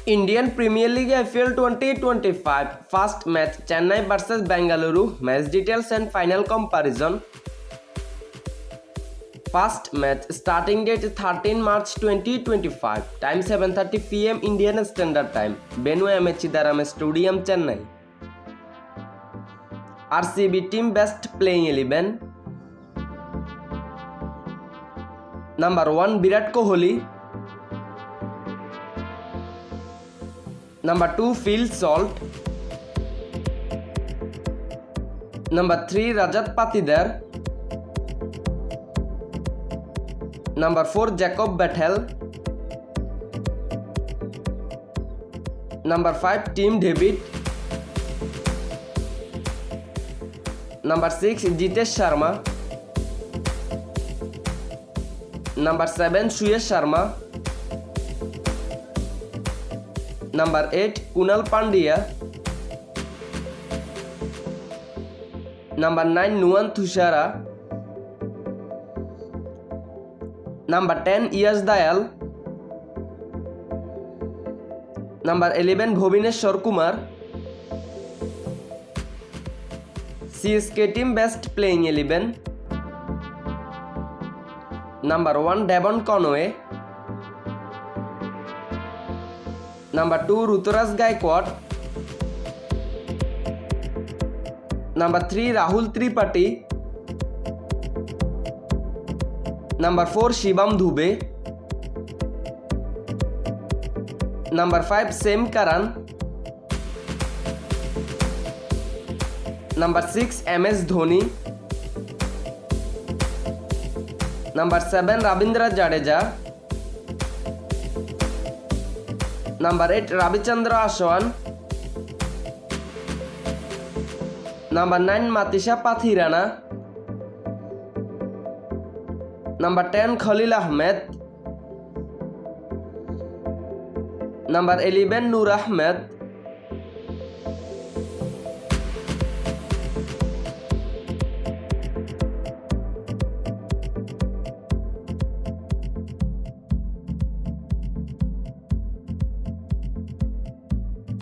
Indian Premier League IPL 2025 first match Chennai vs Bengaluru. Match details and final comparison. First match starting date 13 March 2025. Time 7:30 PM Indian Standard Time. Venue M.H. Sidaram Stadium, Chennai. RCB team best playing 11. Number 1 Virat Kohli. Number 2 Phil Salt. Number 3 Rajat Patidar. Number 4 Jacob Battel. Number 5 Tim David. Number 6 Jitesh Sharma. Number 7 Suyash Sharma. Number 8 Kunal Pandya. Number 9 Nuwan Thushara. Number 10 Yash Dayal. Number 11 Bhuvneshwar Kumar. CSK team best playing 11. Number 1 Devon Conway. Number 2 Ruturaj Gaikwad. Number 3 Rahul Tripathi. Number 4 Shivam Dube. Number 5 Sam Karan. Number 6 MS Dhoni. Number 7 Ravindra Jadeja. Number 8 Ravichandra Ashwan. Number 9 Matisha Pathirana. Number 10 Khalil Ahmed. Number 11 Noor Ahmed.